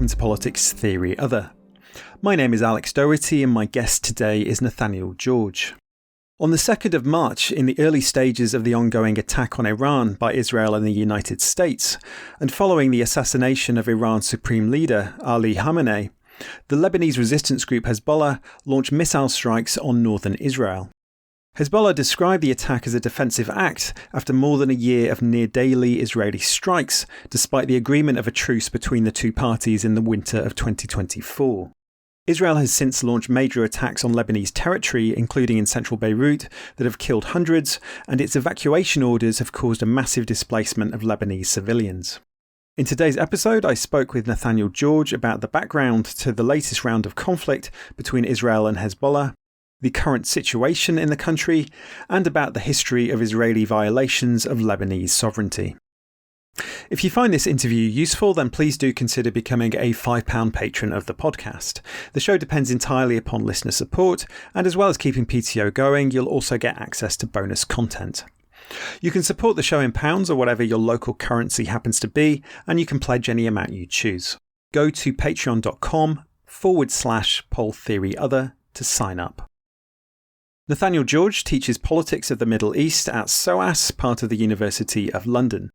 welcome to Politics Theory Other. My name is Alex Doherty and my guest today is Nathaniel George. On the 2nd of March, in the early stages of the ongoing attack on Iran by Israel and the United States, and following the assassination of Iran's supreme leader, Ali Khamenei, the Lebanese resistance group Hezbollah launched missile strikes on northern Israel. Hezbollah described the attack as a defensive act after more than a year of near-daily Israeli strikes, despite the agreement of a truce between the two parties in the winter of 2024. Israel has since launched major attacks on Lebanese territory, including in central Beirut, that have killed hundreds, and its evacuation orders have caused a massive displacement of Lebanese civilians. In today's episode, I spoke with Nathaniel George about the background to the latest round of conflict between Israel and Hezbollah, the current situation in the country, and about the history of Israeli violations of Lebanese sovereignty. If you find this interview useful, then please do consider becoming a £5 patron of the podcast. The show depends entirely upon listener support, and as well as keeping PTO going, you'll also get access to bonus content. You can support the show in pounds or whatever your local currency happens to be, and you can pledge any amount you choose. Go to patreon.com/polltheoryother to sign up. Nathaniel George teaches politics of the Middle East at SOAS, part of the University of London.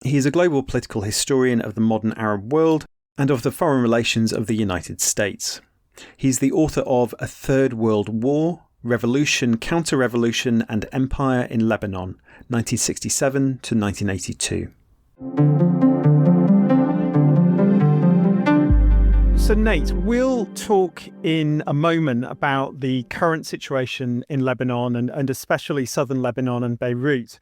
He is a global political historian of the modern Arab world and of the foreign relations of the United States. He's the author of A Third World War, Revolution, Counter-Revolution and Empire in Lebanon, 1967 to 1982. So Nate, we'll talk in a moment about the current situation in Lebanon and especially southern Lebanon and Beirut.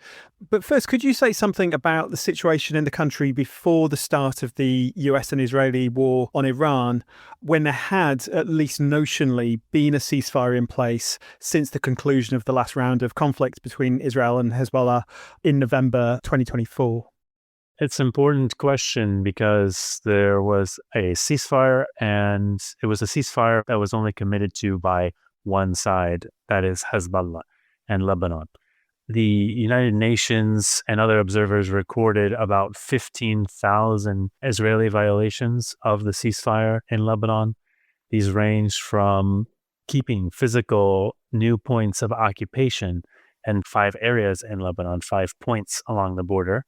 But first, could you say something about the situation in the country before the start of the US and Israeli war on Iran, when there had, at least notionally, been a ceasefire in place since the conclusion of the last round of conflict between Israel and Hezbollah in November 2024? It's an important question because there was a ceasefire, and it was a ceasefire that was only committed to by one side, that is Hezbollah and Lebanon. The United Nations and other observers recorded about 15,000 Israeli violations of the ceasefire in Lebanon. These ranged from keeping physical new points of occupation in 5 areas in Lebanon, 5 points along the border.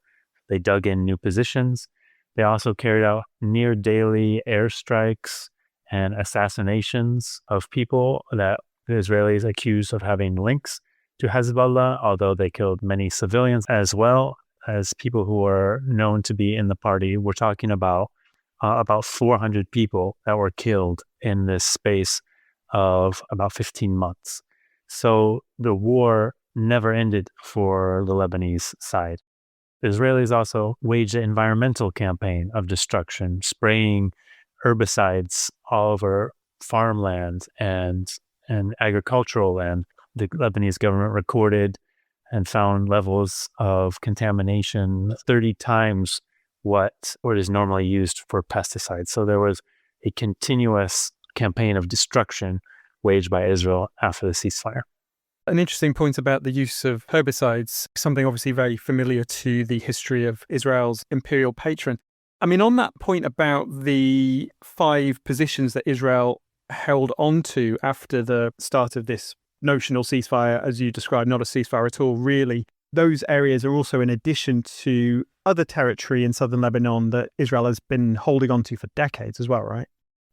They dug in new positions. They also carried out near daily airstrikes and assassinations of people that the Israelis accused of having links to Hezbollah, although they killed many civilians as well as people who were known to be in the party. We're talking about 400 people that were killed in this space of about 15 months. So the war never ended for the Lebanese side. The Israelis also waged an environmental campaign of destruction, spraying herbicides all over farmland and agricultural land. The Lebanese government recorded and found levels of contamination 30 times what is normally used for pesticides. So there was a continuous campaign of destruction waged by Israel after the ceasefire. An interesting point about the use of herbicides, something obviously very familiar to the history of Israel's imperial patron. I mean, on that point about the 5 positions that Israel held onto after the start of this notional ceasefire, as you described, not a ceasefire at all, really, those areas are also in addition to other territory in southern Lebanon that Israel has been holding onto for decades as well, right?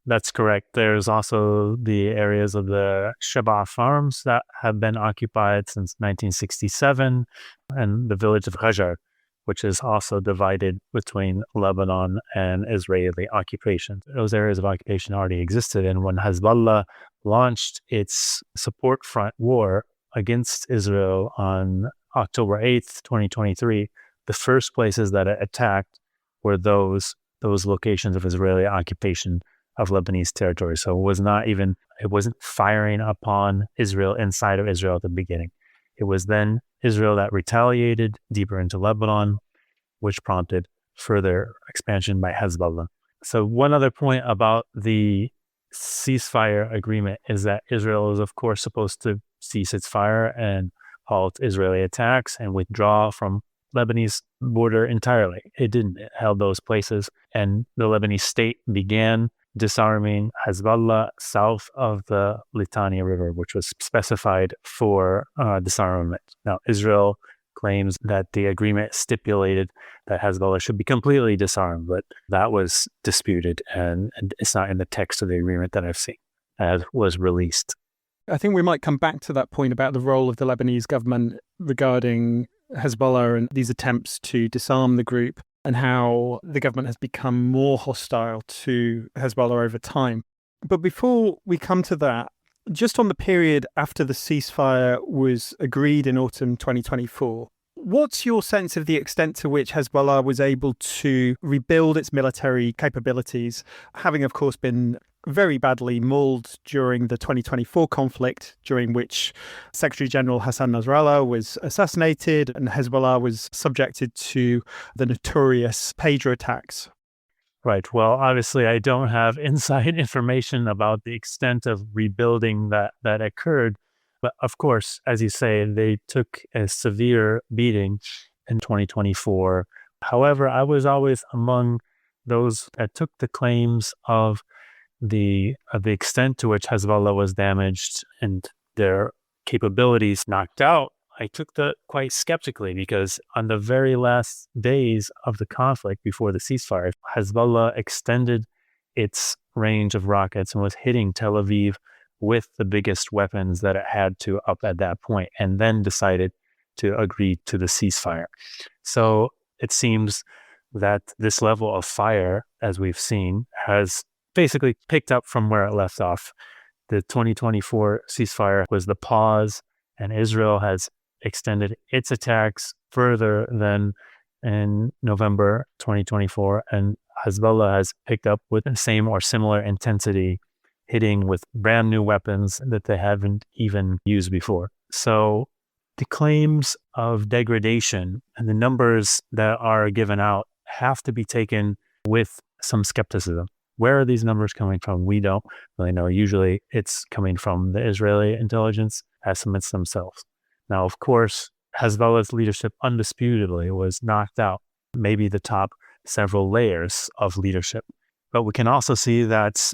That's correct. There's also the areas of the Sheba farms that have been occupied since 1967, and the village of Hajar, which is also divided between Lebanon and Israeli occupation. Those areas of occupation already existed, and when Hezbollah launched its support front war against Israel on October 8th, 2023, the first places that it attacked were those locations of Israeli occupation of Lebanese territory. So it wasn't firing upon Israel inside of Israel at the beginning. It was then Israel that retaliated deeper into Lebanon, which prompted further expansion by Hezbollah. So one other point about the ceasefire agreement is that Israel is, of course, supposed to cease its fire and halt Israeli attacks and withdraw from Lebanese border entirely. It didn't. It held those places. And the Lebanese state began disarming Hezbollah south of the Litani River, which was specified for disarmament. Now, Israel claims that the agreement stipulated that Hezbollah should be completely disarmed, but that was disputed, and it's not in the text of the agreement that I've seen as was released. I think we might come back to that point about the role of the Lebanese government regarding Hezbollah and these attempts to disarm the group and how the government has become more hostile to Hezbollah over time. But before we come to that, just on the period after the ceasefire was agreed in autumn 2024, what's your sense of the extent to which Hezbollah was able to rebuild its military capabilities, having, of course, been very badly mauled during the 2024 conflict, during which Secretary General Hassan Nasrallah was assassinated and Hezbollah was subjected to the notorious pager attacks? Right. Well, obviously, I don't have inside information about the extent of rebuilding that occurred. But of course, as you say, they took a severe beating in 2024. However, I was always among those that took the claims of the extent to which Hezbollah was damaged and their capabilities knocked out. I took that quite skeptically because on the very last days of the conflict before the ceasefire, Hezbollah extended its range of rockets and was hitting Tel Aviv with the biggest weapons that it had to up at that point, and then decided to agree to the ceasefire. So it seems that this level of fire, as we've seen, has basically picked up from where it left off. The 2024 ceasefire was the pause, and Israel has extended its attacks further than in November 2024, and Hezbollah has picked up with the same or similar intensity, hitting with brand new weapons that they haven't even used before. So the claims of degradation and the numbers that are given out have to be taken with some skepticism. Where are these numbers coming from? We don't really know. Usually it's coming from the Israeli intelligence estimates themselves. Now, of course, Hezbollah's leadership undisputedly was knocked out, maybe the top several layers of leadership. But we can also see that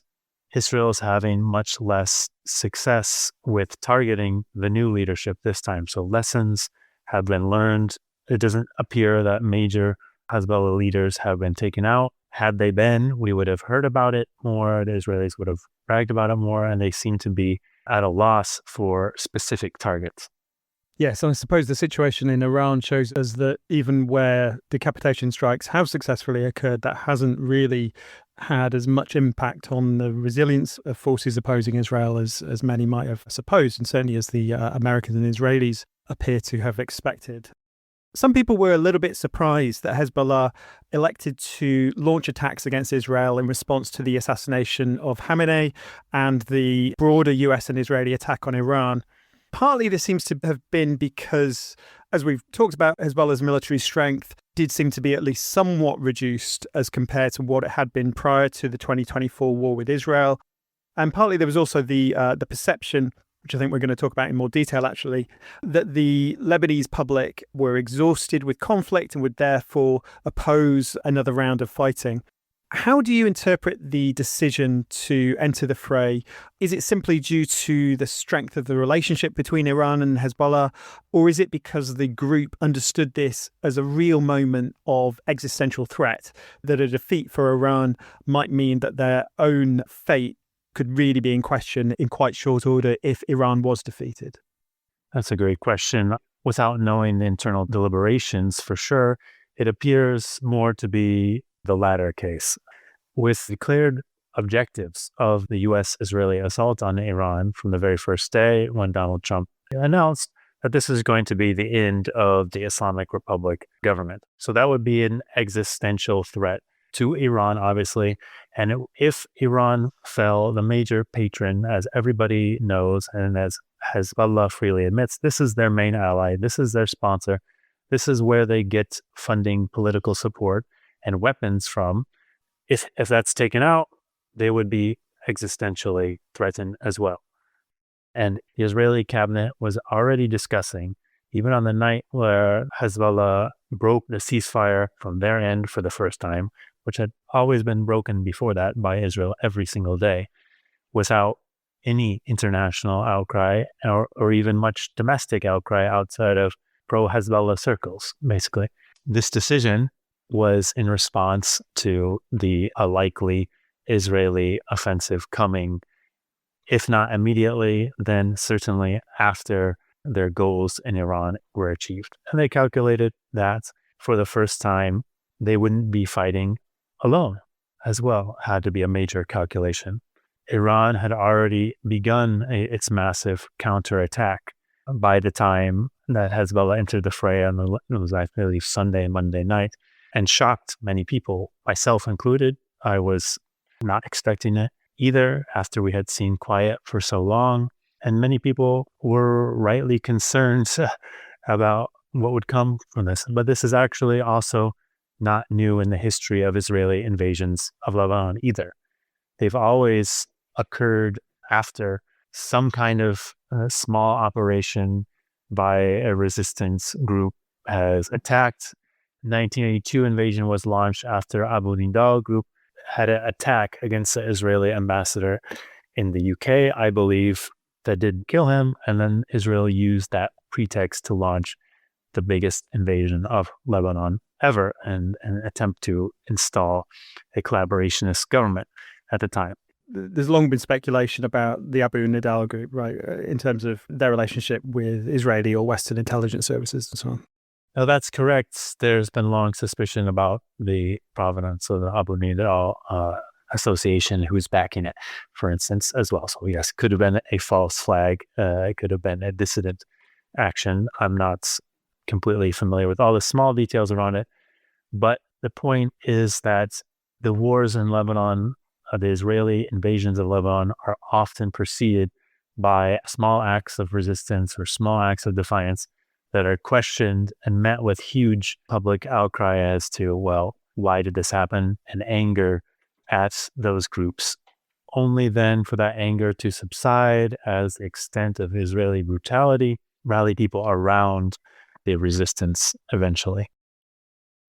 Israel is having much less success with targeting the new leadership this time. So lessons have been learned. It doesn't appear that major Hezbollah leaders have been taken out. Had they been, we would have heard about it more. The Israelis would have bragged about it more, and they seem to be at a loss for specific targets. Yes, and I suppose the situation in Iran shows us that even where decapitation strikes have successfully occurred, that hasn't really had as much impact on the resilience of forces opposing Israel as many might have supposed, and certainly as the Americans and Israelis appear to have expected. Some people were a little bit surprised that Hezbollah elected to launch attacks against Israel in response to the assassination of Khamenei and the broader US and Israeli attack on Iran. Partly this seems to have been because, as we've talked about, Hezbollah's military strength did seem to be at least somewhat reduced as compared to what it had been prior to the 2024 war with Israel. And partly there was also the perception, which I think we're going to talk about in more detail actually, that the Lebanese public were exhausted with conflict and would therefore oppose another round of fighting. How do you interpret the decision to enter the fray? Is it simply due to the strength of the relationship between Iran and Hezbollah, or is it because the group understood this as a real moment of existential threat, that a defeat for Iran might mean that their own fate could really be in question in quite short order if Iran was defeated? That's a great question. Without knowing the internal deliberations, for sure, it appears more to be the latter case. With declared objectives of the U.S.-Israeli assault on Iran from the very first day when Donald Trump announced that this is going to be the end of the Islamic Republic government. So that would be an existential threat to Iran, obviously. And if Iran fell, the major patron, as everybody knows, and as Hezbollah freely admits, this is their main ally, this is their sponsor, this is where they get funding, political support, and weapons from. If that's taken out, they would be existentially threatened as well. And the Israeli cabinet was already discussing even on the night where Hezbollah broke the ceasefire from their end for the first time, which had always been broken before that by Israel every single day, without any international outcry or even much domestic outcry outside of pro-Hezbollah circles, basically. This decision was in response to a likely Israeli offensive coming, if not immediately, then certainly after their goals in Iran were achieved. And they calculated that for the first time, they wouldn't be fighting alone as well. Had to be a major calculation. Iran had already begun its massive counterattack by the time that Hezbollah entered the fray on it was, I believe, Sunday and Monday night, and shocked many people, myself included. I was not expecting it either after we had seen quiet for so long. And many people were rightly concerned about what would come from this. But this is actually also not new in the history of Israeli invasions of Lebanon either. They've always occurred after some kind of small operation by a resistance group has attacked. 1982 invasion was launched after Abu Nidal group had an attack against the Israeli ambassador in the UK, I believe, that did kill him. And then Israel used that pretext to launch the biggest invasion of Lebanon ever and attempt to install a collaborationist government at the time. There's long been speculation about the Abu Nidal group, right, in terms of their relationship with Israeli or Western intelligence services and so on. No, that's correct. There's been long suspicion about the provenance of the Abu Nidal association who's backing it, for instance, as well. So yes, it could have been a false flag. It could have been a dissident action. I'm not completely familiar with all the small details around it. But the point is that the wars in Lebanon, the Israeli invasions of Lebanon, are often preceded by small acts of resistance or small acts of defiance that are questioned and met with huge public outcry as to, well, why did this happen? And anger at those groups. Only then for that anger to subside as the extent of Israeli brutality rally people around the resistance eventually.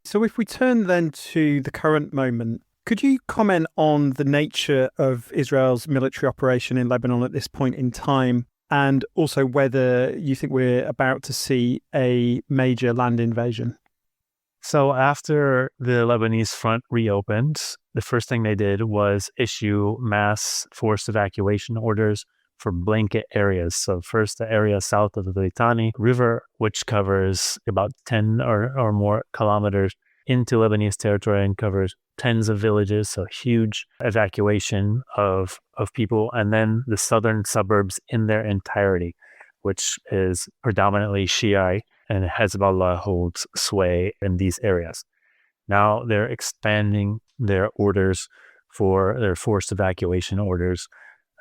So if we turn then to the current moment, could you comment on the nature of Israel's military operation in Lebanon at this point in time, and also whether you think we're about to see a major land invasion? So after the Lebanese front reopened, the first thing they did was issue mass forced evacuation orders for blanket areas. So first, the area south of the Litani River, which covers about 10 or more kilometers into Lebanese territory and covers tens of villages, so huge evacuation of people, and then the southern suburbs in their entirety, which is predominantly Shiite, and Hezbollah holds sway in these areas. Now they're expanding their orders for their forced evacuation orders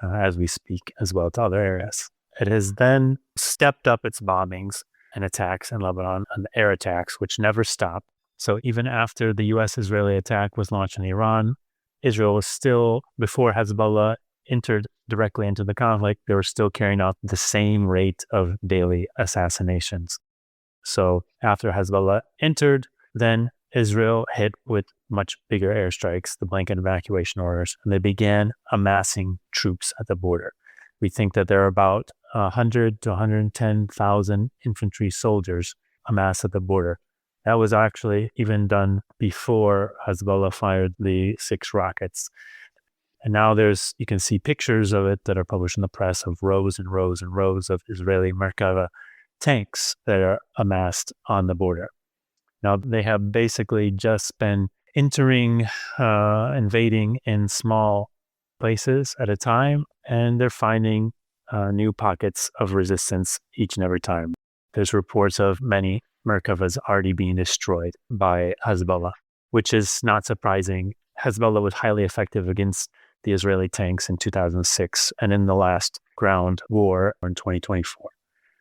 as we speak as well to other areas. It has then stepped up its bombings and attacks in Lebanon, and air attacks, which never stopped. So even after the U.S.-Israeli attack was launched in Iran, Israel was still, before Hezbollah entered directly into the conflict, they were still carrying out the same rate of daily assassinations. So after Hezbollah entered, then Israel hit with much bigger airstrikes, the blanket evacuation orders, and they began amassing troops at the border. We think that there are about 100 to 110,000 infantry soldiers amassed at the border. That was actually even done before Hezbollah fired the 6 rockets. And now you can see pictures of it that are published in the press of rows and rows and rows of Israeli Merkava tanks that are amassed on the border. Now, they have basically just been entering, invading in small places at a time, and they're finding new pockets of resistance each and every time. There's reports of many Merkavas already being destroyed by Hezbollah, which is not surprising. Hezbollah was highly effective against the Israeli tanks in 2006 and in the last ground war in 2024.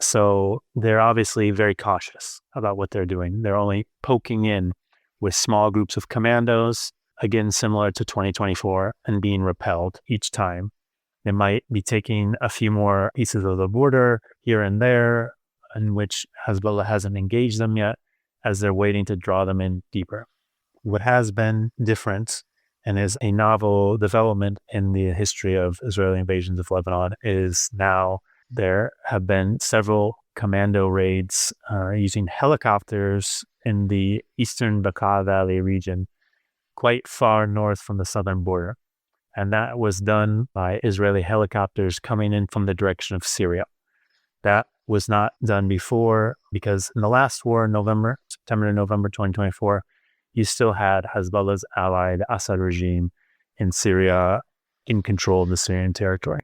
So they're obviously very cautious about what they're doing. They're only poking in with small groups of commandos, again, similar to 2024, and being repelled each time. They might be taking a few more pieces of the border here and there, in which Hezbollah hasn't engaged them yet, as they're waiting to draw them in deeper. What has been different and is a novel development in the history of Israeli invasions of Lebanon is now there have been several commando raids using helicopters in the eastern Bekaa Valley region, quite far north from the southern border. And that was done by Israeli helicopters coming in from the direction of Syria. That was not done before because in the last war in September to November 2024, you still had Hezbollah's ally, the Assad regime in Syria, in control of the Syrian territory.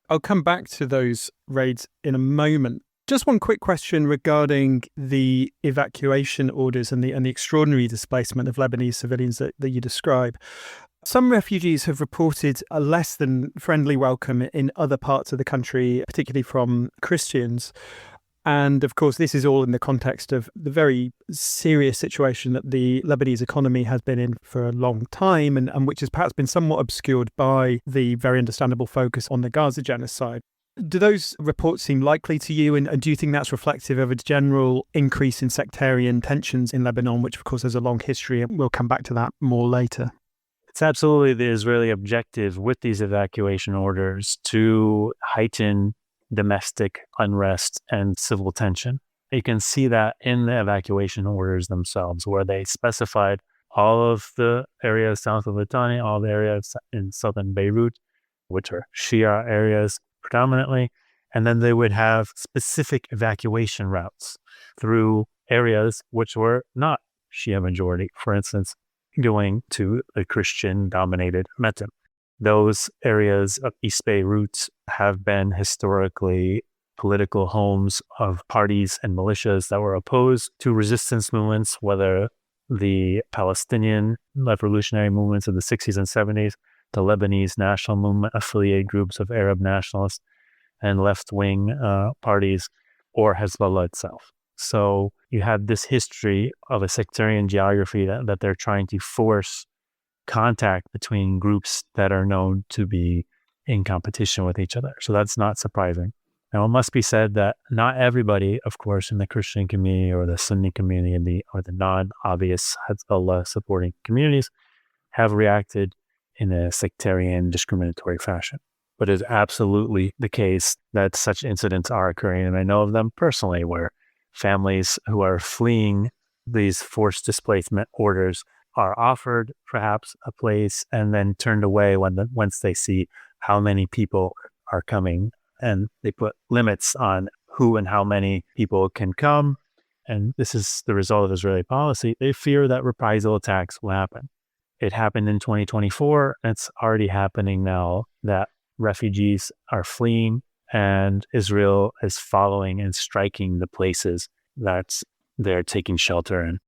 I'll come back to those raids in a moment. Just one quick question regarding the evacuation orders and the extraordinary displacement of Lebanese civilians that you describe. Some refugees have reported a less than friendly welcome in other parts of the country, particularly from Christians. And of course, this is all in the context of the very serious situation that the Lebanese economy has been in for a long time and which has perhaps been somewhat obscured by the very understandable focus on the Gaza genocide. Do those reports seem likely to you? And do you think that's reflective of a general increase in sectarian tensions in Lebanon, which of course has a long history, and we'll come back to that more later? It's absolutely the Israeli objective with these evacuation orders to heighten domestic unrest and civil tension. You can see that in the evacuation orders themselves, where they specified all of the areas south of Litani, all the areas in southern Beirut, which are Shia areas predominantly, and then they would have specific evacuation routes through areas which were not Shia majority, for instance, going to a Christian-dominated Metem. Those areas of East Beirut have been historically political homes of parties and militias that were opposed to resistance movements, whether the Palestinian revolutionary movements of the 60s and 70s, the Lebanese national movement, affiliated groups of Arab nationalists and left-wing parties, or Hezbollah itself. So you have this history of a sectarian geography that they're trying to force contact between groups that are known to be in competition with each other. So that's not surprising. Now, it must be said that not everybody, of course, in the Christian community or the Sunni community or the non-obvious Hezbollah supporting communities have reacted in a sectarian, discriminatory fashion. But it's absolutely the case that such incidents are occurring. And I know of them personally where families who are fleeing these forced displacement orders are offered perhaps a place and then turned away once they see how many people are coming. And they put limits on who and how many people can come. And this is the result of Israeli policy. They fear that reprisal attacks will happen. It happened in 2024. It's already happening now that refugees are fleeing and Israel is following and striking the places that they're taking shelter in.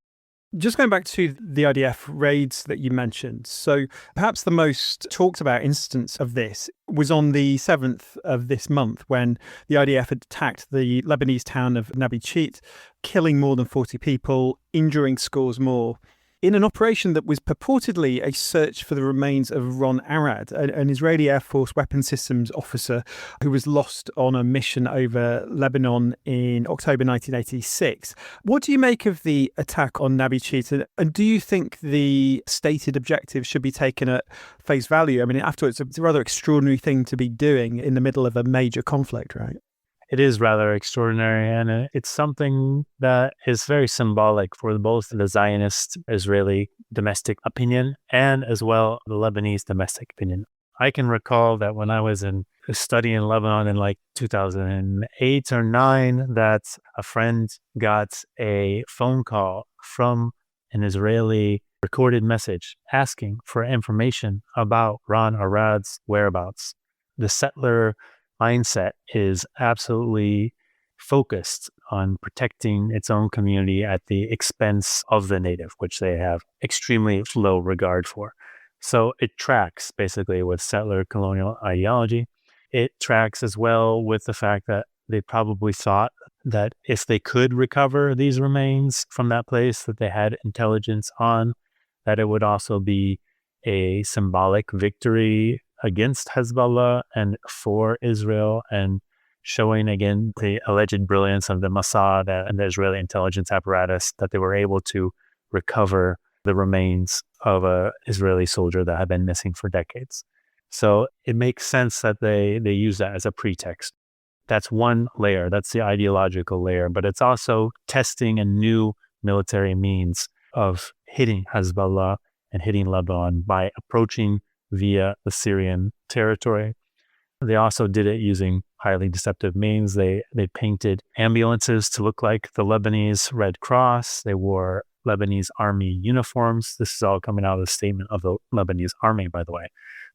Just going back to the IDF raids that you mentioned. So perhaps the most talked about instance of this was on the 7th of this month when the IDF had attacked the Lebanese town of Nabi Cheat, killing more than 40 people, injuring scores more, in an operation that was purportedly a search for the remains of Ron Arad, an Israeli Air Force weapons systems officer who was lost on a mission over Lebanon in October 1986. What do you make of the attack on Nabi Cheat? And do you think the stated objective should be taken at face value? I mean, after all, it's a rather extraordinary thing to be doing in the middle of a major conflict, right? It is rather extraordinary, and it's something that is very symbolic for both the Zionist Israeli domestic opinion and as well the Lebanese domestic opinion. I can recall that when I was in study in Lebanon in like 2008 or 9, that a friend got a phone call from an Israeli recorded message asking for information about Ron Arad's whereabouts. The settler mindset is absolutely focused on protecting its own community at the expense of the native, which they have extremely low regard for. So it tracks basically with settler colonial ideology. It tracks as well with the fact that they probably thought that if they could recover these remains from that place that they had intelligence on, that it would also be a symbolic victory against Hezbollah and for Israel, and showing again the alleged brilliance of the Mossad and the Israeli intelligence apparatus, that they were able to recover the remains of an Israeli soldier that had been missing for decades. So it makes sense that they use that as a pretext. That's one layer. That's the ideological layer. But it's also testing a new military means of hitting Hezbollah and hitting Lebanon by approaching via the Syrian territory. They also did it using highly deceptive means. They painted ambulances to look like the Lebanese Red Cross. They wore Lebanese army uniforms. This is all coming out of the statement of the Lebanese army, by the way.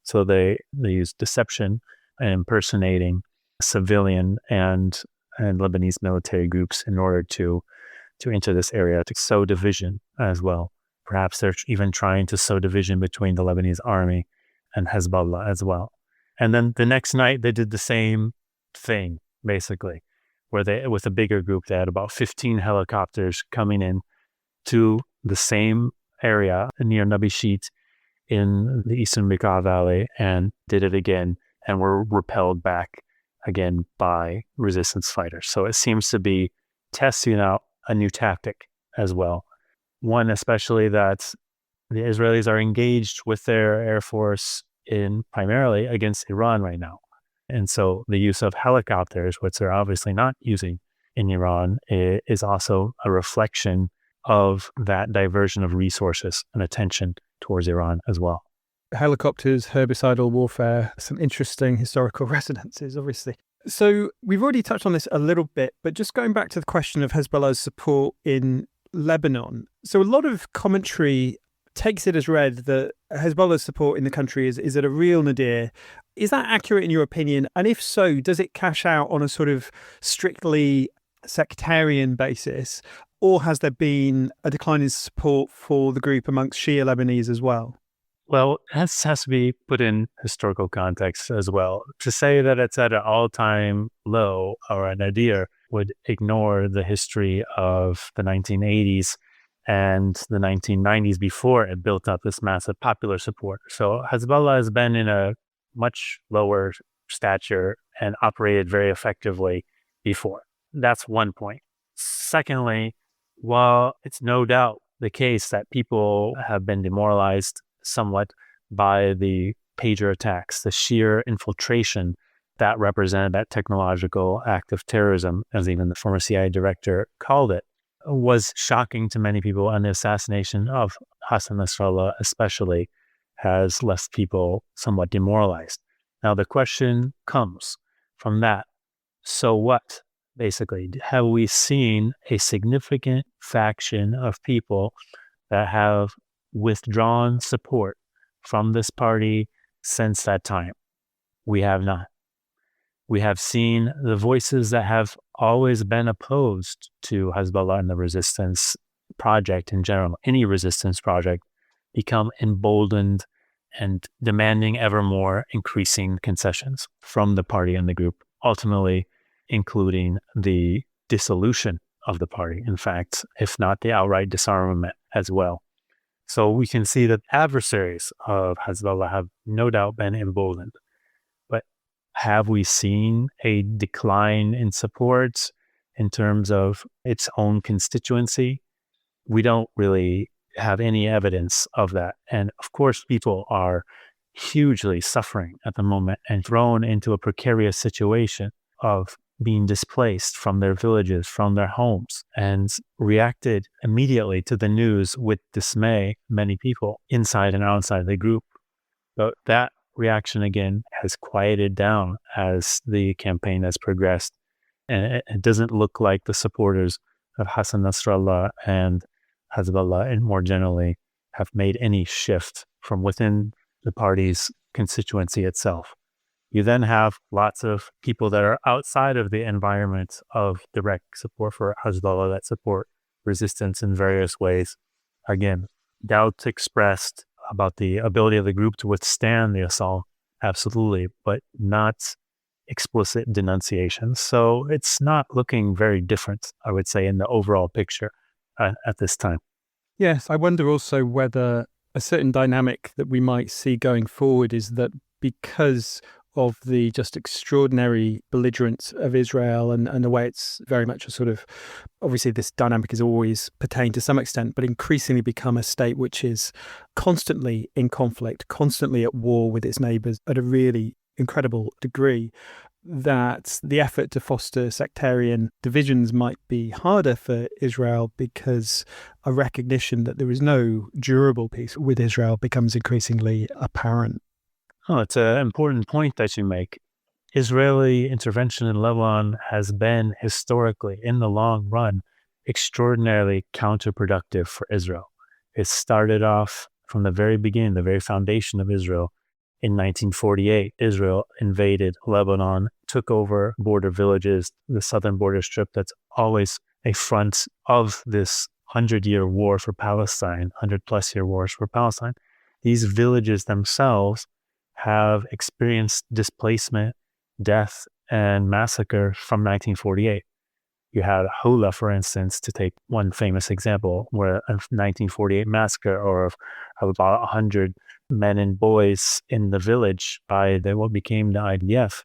So they used deception and impersonating civilian and Lebanese military groups in order to enter this area, to sow division as well. Perhaps they're even trying to sow division between the Lebanese army and Hezbollah as well. And then the next night, they did the same thing, basically, where they, with a bigger group, they had about 15 helicopters coming in to the same area near Nabishit in the eastern Bekaa Valley, and did it again, and were repelled back again by resistance fighters. So it seems to be testing out a new tactic as well. One, especially that the Israelis are engaged with their air force in primarily against Iran right now. And so the use of helicopters, which they're obviously not using in Iran, is also a reflection of that diversion of resources and attention towards Iran as well. Helicopters, herbicidal warfare, some interesting historical resonances, obviously. So we've already touched on this a little bit, but just going back to the question of Hezbollah's support in Lebanon. So a lot of commentary takes it as read that Hezbollah's support in the country is at a real nadir. Is that accurate in your opinion? And if so, does it cash out on a sort of strictly sectarian basis, or has there been a decline in support for the group amongst Shia Lebanese as well? Well, that has to be put in historical context as well. To say that it's at an all-time low or a nadir would ignore the history of the 1980s and the 1990s before it built up this massive popular support. So Hezbollah has been in a much lower stature and operated very effectively before. That's one point. Secondly, while it's no doubt the case that people have been demoralized somewhat by the pager attacks, the sheer infiltration that represented that technological act of terrorism, as even the former CIA director called it, was shocking to many people. And the assassination of Hassan Nasrallah especially has left people somewhat demoralized. Now the question comes from that. So what? Basically, have we seen a significant faction of people that have withdrawn support from this party since that time? We have not. We have seen the voices that have always been opposed to Hezbollah and the resistance project in general, any resistance project, become emboldened and demanding ever more increasing concessions from the party and the group, ultimately including the dissolution of the party, in fact, if not the outright disarmament as well. So we can see that adversaries of Hezbollah have no doubt been emboldened. But have we seen a decline in support in terms of its own constituency? We don't really have any evidence of that. And of course, people are hugely suffering at the moment and thrown into a precarious situation of being displaced from their villages, from their homes, and reacted immediately to the news with dismay, many people inside and outside the group. But that reaction, again, has quieted down as the campaign has progressed. And it doesn't look like the supporters of Hassan Nasrallah and Hezbollah, and more generally, have made any shift from within the party's constituency itself. You then have lots of people that are outside of the environment of direct support for Hezbollah that support resistance in various ways. Again, doubts expressed about the ability of the group to withstand the assault, absolutely, but not explicit denunciations. So it's not looking very different, I would say, in the overall picture at this time. Yes, I wonder also whether a certain dynamic that we might see going forward is that because of the just extraordinary belligerence of Israel and the way it's very much a sort of, obviously this dynamic is always pertained to some extent, but increasingly become a state which is constantly in conflict, constantly at war with its neighbours at a really incredible degree, that the effort to foster sectarian divisions might be harder for Israel because a recognition that there is no durable peace with Israel becomes increasingly apparent. Oh, it's an important point that you make. Israeli intervention in Lebanon has been historically, in the long run, extraordinarily counterproductive for Israel. It started off from the very beginning, the very foundation of Israel. In 1948, Israel invaded Lebanon, took over border villages, the southern border strip that's always a front of this 100-year war for Palestine, 100-plus-year wars for Palestine. These villages themselves have experienced displacement, death, and massacre from 1948. You had Hula, for instance, to take one famous example, where a 1948 massacre of about 100 men and boys in the village by what became the IDF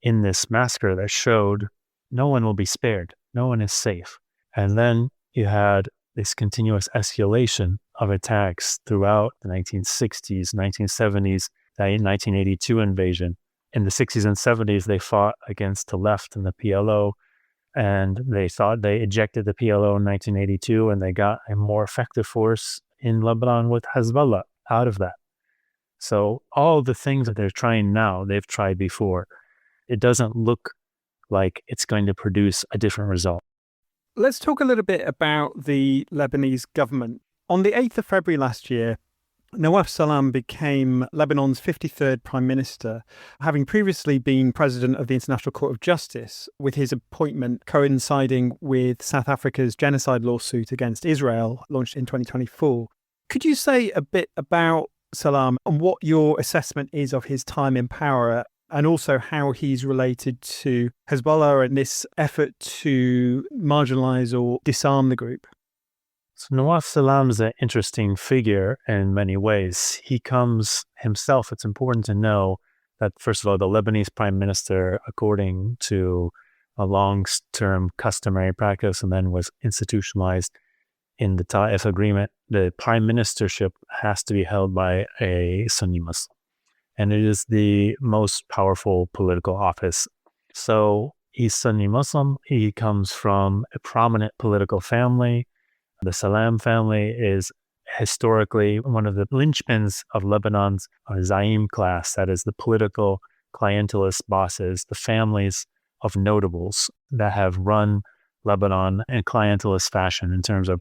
in this massacre that showed no one will be spared, no one is safe. And then you had this continuous escalation of attacks throughout the 1960s, 1970s, the 1982 invasion. In the 60s and 70s, they fought against the left and the PLO, and they thought they ejected the PLO in 1982, and they got a more effective force in Lebanon with Hezbollah out of that. So all the things that they're trying now, they've tried before. It doesn't look like it's going to produce a different result. Let's talk a little bit about the Lebanese government. On the 8th of February last year, Nawaf Salam became Lebanon's 53rd Prime Minister, having previously been President of the International Court of Justice, with his appointment coinciding with South Africa's genocide lawsuit against Israel, launched in 2024. Could you say a bit about Salam and what your assessment is of his time in power, and also how he's related to Hezbollah and this effort to marginalize or disarm the group? So Nawaf Salam is an interesting figure in many ways. He comes himself, it's important to know that, first of all, the Lebanese prime minister, according to a long-term customary practice and then was institutionalized in the Ta'if agreement, the prime ministership has to be held by a Sunni Muslim. And it is the most powerful political office. So he's Sunni Muslim. He comes from a prominent political family. The Salam family is historically one of the linchpins of Lebanon's Zaim class, that is the political clientelist bosses, the families of notables that have run Lebanon in clientelist fashion in terms of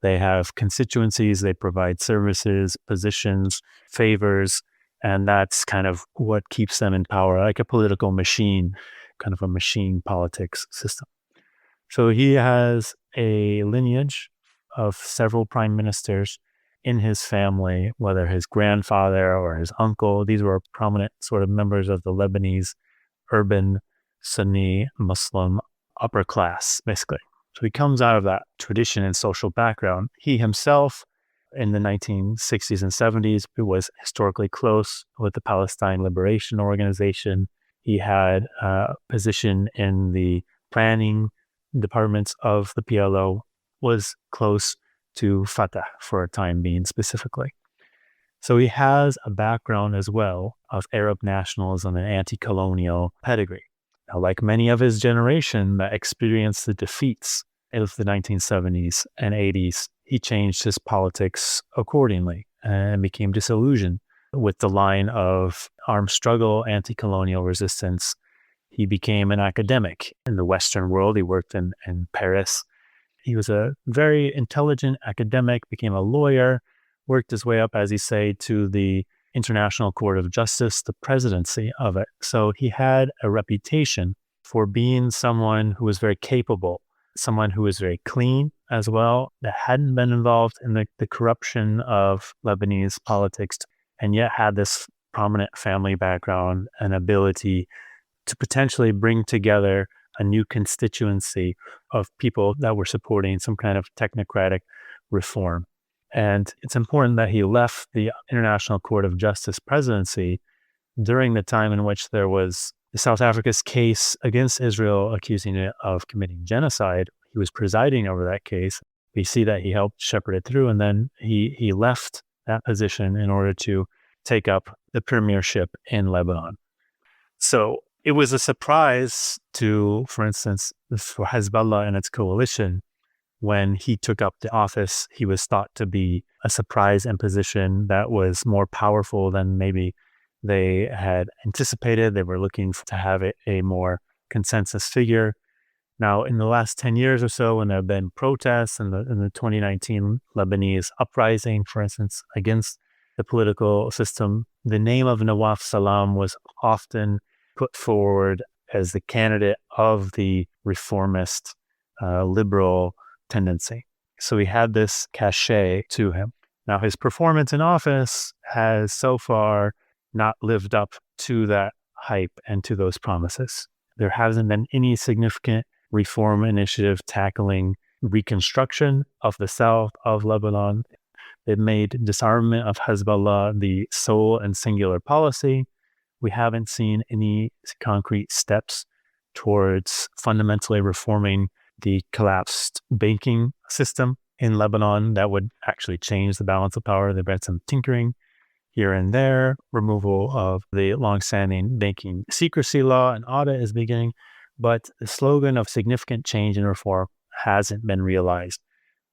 they have constituencies, they provide services, positions, favors, and that's kind of what keeps them in power, like a political machine, kind of a machine politics system. So he has a lineage of several prime ministers in his family, whether his grandfather or his uncle. These were prominent sort of members of the Lebanese urban Sunni Muslim upper class, basically. So he comes out of that tradition and social background. He himself, in the 1960s and 70s, was historically close with the Palestine Liberation Organization. He had a position in the planning departments of the PLO, was close to Fatah for a time being specifically. So he has a background as well of Arab nationalism and anti-colonial pedigree. Now, like many of his generation that experienced the defeats of the 1970s and 80s, he changed his politics accordingly and became disillusioned with the line of armed struggle, anti-colonial resistance. He became an academic in the Western world. He worked in Paris. He was a very intelligent academic, became a lawyer, worked his way up, as you say, to the International Court of Justice, the presidency of it. So he had a reputation for being someone who was very capable, someone who was very clean as well, that hadn't been involved in the corruption of Lebanese politics, and yet had this prominent family background and ability to potentially bring together a new constituency of people that were supporting some kind of technocratic reform. And it's important that he left the International Court of Justice presidency during the time in which there was South Africa's case against Israel accusing it of committing genocide. He was presiding over that case. We see that he helped shepherd it through, and then he left that position in order to take up the premiership in Lebanon. So it was a surprise to, for instance, for Hezbollah and its coalition, when he took up the office. He was thought to be a surprise imposition that was more powerful than maybe they had anticipated. They were looking to have a more consensus figure. Now, in the last 10 years or so, when there have been protests in the 2019 Lebanese uprising, for instance, against the political system, the name of Nawaf Salam was often put forward as the candidate of the reformist, liberal tendency. So he had this cachet to him. Now, his performance in office has so far not lived up to that hype and to those promises. There hasn't been any significant reform initiative tackling reconstruction of the south of Lebanon. It made disarmament of Hezbollah the sole and singular policy. We haven't seen any concrete steps towards fundamentally reforming the collapsed banking system in Lebanon that would actually change the balance of power. There've been some tinkering here and there. Removal of the longstanding banking secrecy law and audit is beginning, but the slogan of significant change and reform hasn't been realized.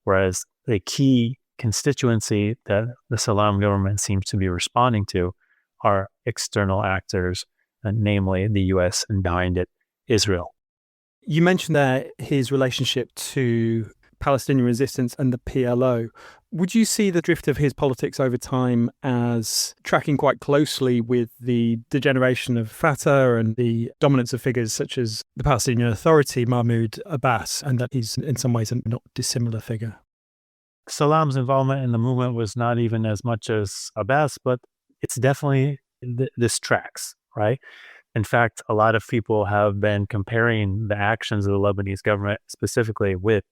Whereas the key constituency that the Salam government seems to be responding to are external actors, namely the U.S. and behind it, Israel. You mentioned there his relationship to Palestinian resistance and the PLO. Would you see the drift of his politics over time as tracking quite closely with the degeneration of Fatah and the dominance of figures such as the Palestinian Authority, Mahmoud Abbas, and that he's in some ways a not dissimilar figure? Salam's involvement in the movement was not even as much as Abbas, but it's definitely this tracks, right? In fact, a lot of people have been comparing the actions of the Lebanese government specifically with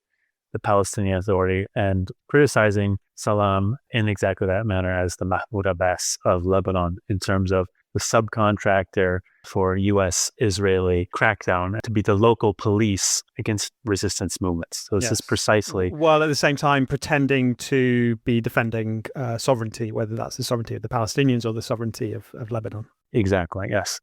the Palestinian Authority and criticizing Salam in exactly that manner as the Mahmoud Abbas of Lebanon in terms of the subcontractor for U.S.-Israeli crackdown to be the local police against resistance movements. So this is precisely... While at the same time pretending to be defending sovereignty, whether that's the sovereignty of the Palestinians or the sovereignty of Lebanon. Exactly, yes.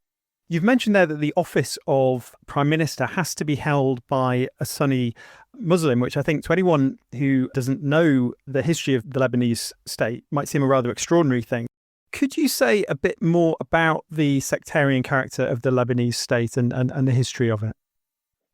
You've mentioned there that the office of Prime Minister has to be held by a Sunni Muslim, which I think to anyone who doesn't know the history of the Lebanese state might seem a rather extraordinary thing. Could you say a bit more about the sectarian character of the Lebanese state and the history of it?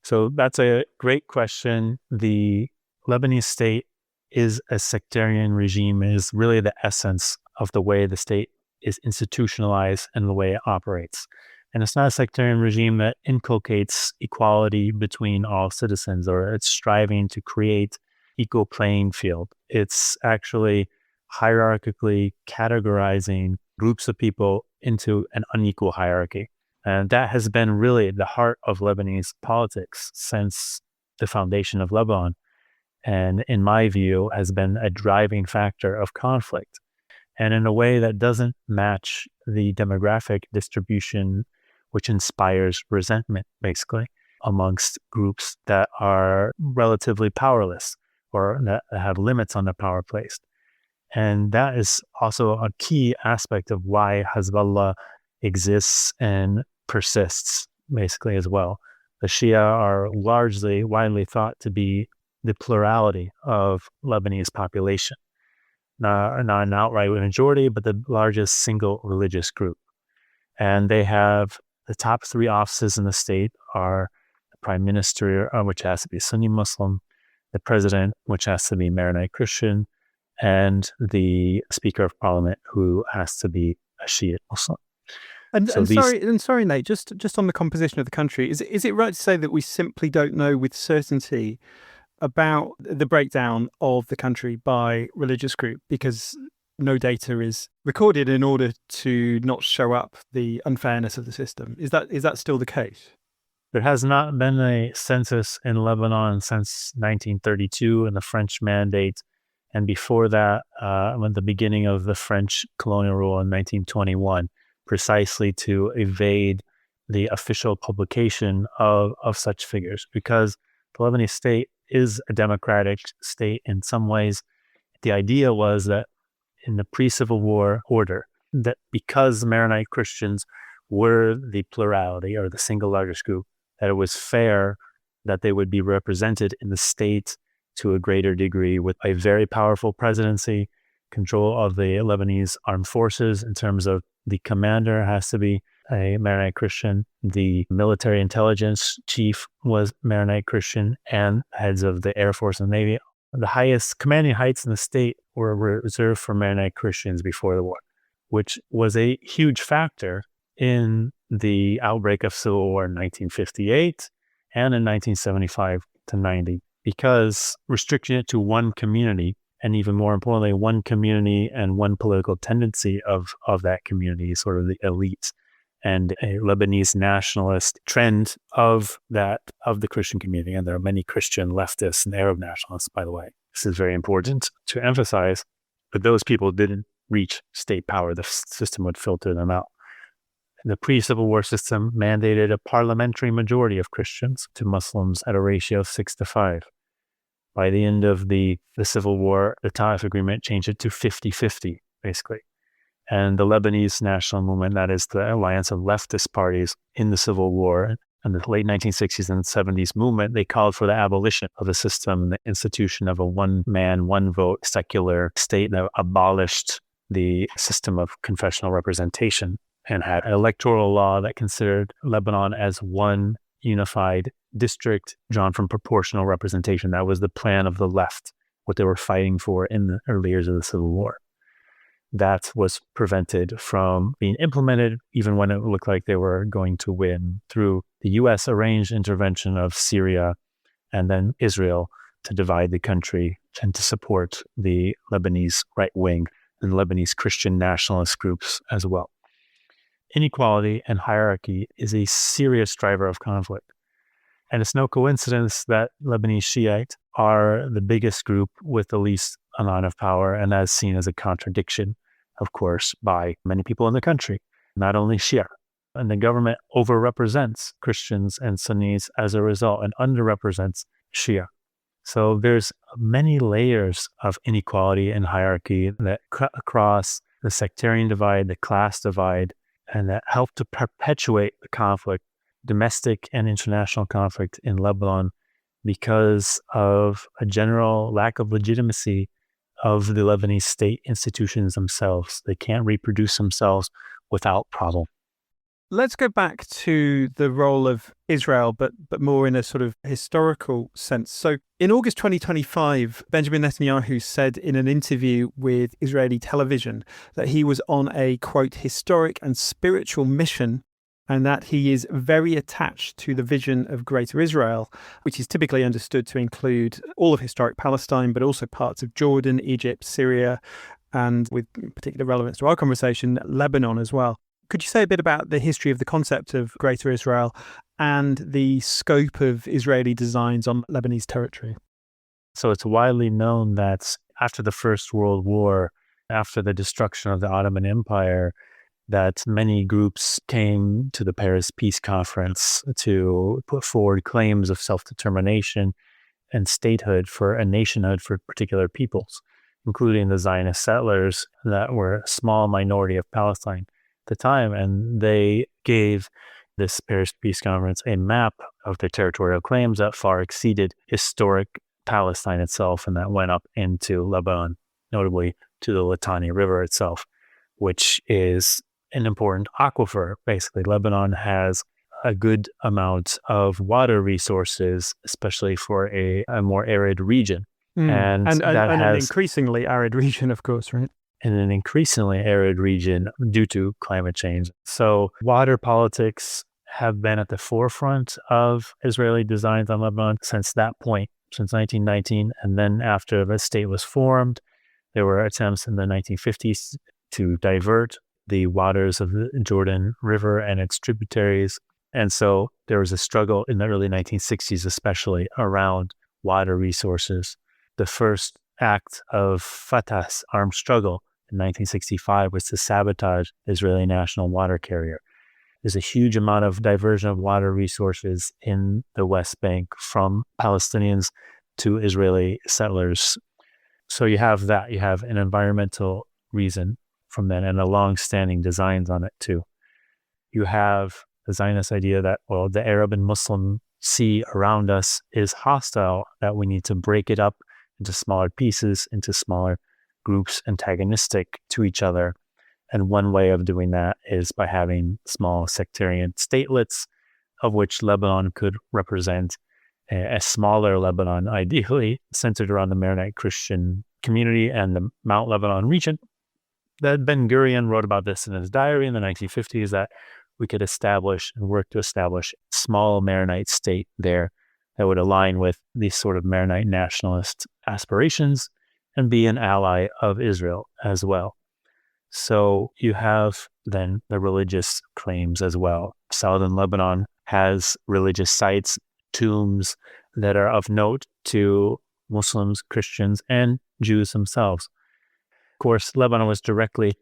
So that's a great question. The Lebanese state is a sectarian regime, is really the essence of the way the state is institutionalized and the way it operates. And it's not a sectarian regime that inculcates equality between all citizens, or it's striving to create equal playing field. It's actually hierarchically categorizing groups of people into an unequal hierarchy. And that has been really the heart of Lebanese politics since the foundation of Lebanon. And in my view, has been a driving factor of conflict. And in a way that doesn't match the demographic distribution, which inspires resentment, basically, amongst groups that are relatively powerless or that have limits on their power placed. And that is also a key aspect of why Hezbollah exists and persists, basically, as well. The Shia are largely, widely thought to be the plurality of Lebanese population. Not an outright majority, but the largest single religious group. And they have the top three offices in the state are the prime minister, which has to be Sunni Muslim, the president, which has to be Maronite Christian, and the speaker of parliament, who has to be a Shiite Muslim. Sorry, Nate, just on the composition of the country, is it right to say that we simply don't know with certainty about the breakdown of the country by religious group because no data is recorded in order to not show up the unfairness of the system? Is that still the case? There has not been a census in Lebanon since 1932 and the French Mandate. And before that, at the beginning of the French colonial rule in 1921, precisely to evade the official publication of such figures, because the Lebanese state is a democratic state in some ways. The idea was that in the pre-Civil War order, that because Maronite Christians were the plurality or the single largest group, that it was fair that they would be represented in the state to a greater degree with a very powerful presidency, control of the Lebanese armed forces in terms of the commander has to be a Maronite Christian, the military intelligence chief was Maronite Christian, and heads of the Air Force and Navy. The highest commanding heights in the state were reserved for Maronite Christians before the war, which was a huge factor in the outbreak of civil war in 1958 and in 1975 to 90, because restricting it to one community, and even more importantly, one community and one political tendency of that community, sort of the elites, and a Lebanese nationalist trend of the Christian community. And there are many Christian leftists and Arab nationalists, by the way. This is very important to emphasize, but those people didn't reach state power. The system would filter them out. The pre-Civil War system mandated a parliamentary majority of Christians to Muslims at a ratio of 6-5. By the end of the Civil War, the Taif Agreement changed it to 50-50, basically. And the Lebanese National Movement, that is the alliance of leftist parties in the Civil War, and the late 1960s and 70s movement, they called for the abolition of the system, the institution of a one-man, one-vote secular state that abolished the system of confessional representation and had an electoral law that considered Lebanon as one unified district drawn from proportional representation. That was the plan of the left, what they were fighting for in the early years of the Civil War. That was prevented from being implemented, even when it looked like they were going to win, through the U.S. arranged intervention of Syria and then Israel to divide the country and to support the Lebanese right wing and Lebanese Christian nationalist groups as well. Inequality and hierarchy is a serious driver of conflict. And it's no coincidence that Lebanese Shiite are the biggest group with the least amount of power, and that's seen as a contradiction, of course, by many people in the country, not only Shia. And the government overrepresents Christians and Sunnis as a result and underrepresents Shia. So there's many layers of inequality and hierarchy that cut across the sectarian divide, the class divide, and that help to perpetuate the conflict, domestic and international conflict in Lebanon, because of a general lack of legitimacy of the Lebanese state institutions themselves. They can't reproduce themselves without problem. Let's go back to the role of Israel, but more in a sort of historical sense. So in August 2025, Benjamin Netanyahu said in an interview with Israeli television that he was on a, quote, historic and spiritual mission, and that he is very attached to the vision of Greater Israel, which is typically understood to include all of historic Palestine, but also parts of Jordan, Egypt, Syria, and with particular relevance to our conversation, Lebanon as well. Could you say a bit about the history of the concept of Greater Israel and the scope of Israeli designs on Lebanese territory? So it's widely known that after the First World War, after the destruction of the Ottoman Empire, that many groups came to the Paris Peace Conference to put forward claims of self-determination and statehood for a nationhood for particular peoples, including the Zionist settlers that were a small minority of Palestine the time, and they gave this Paris Peace Conference a map of their territorial claims that far exceeded historic Palestine itself, and that went up into Lebanon, notably to the Litani River itself, which is an important aquifer. Basically, Lebanon has a good amount of water resources, especially for a more arid region. And an increasingly arid region, of course, right? In an increasingly arid region due to climate change. So water politics have been at the forefront of Israeli designs on Lebanon since that point, since 1919. And then after the state was formed, there were attempts in the 1950s to divert the waters of the Jordan River and its tributaries. And so there was a struggle in the early 1960s, especially around water resources. The first act of Fatah's armed struggle in 1965 was to sabotage the Israeli national water carrier. There's a huge amount of diversion of water resources in the West Bank from Palestinians to Israeli settlers. So you have that. You have an environmental reason from that and a long-standing designs on it too. You have the Zionist idea that, well, the Arab and Muslim sea around us is hostile, that we need to break it up into smaller pieces, into smaller groups, antagonistic to each other. And one way of doing that is by having small sectarian statelets, of which Lebanon could represent a smaller Lebanon, ideally centered around the Maronite Christian community and the Mount Lebanon region. That Ben Gurion wrote about this in his diary in the 1950s, that we could establish and work to establish a small Maronite state there that would align with these sort of Maronite nationalist aspirations and be an ally of Israel as well. So you have then the religious claims as well. Southern Lebanon has religious sites, tombs that are of note to Muslims, Christians, and Jews themselves. Of course, Lebanon was directly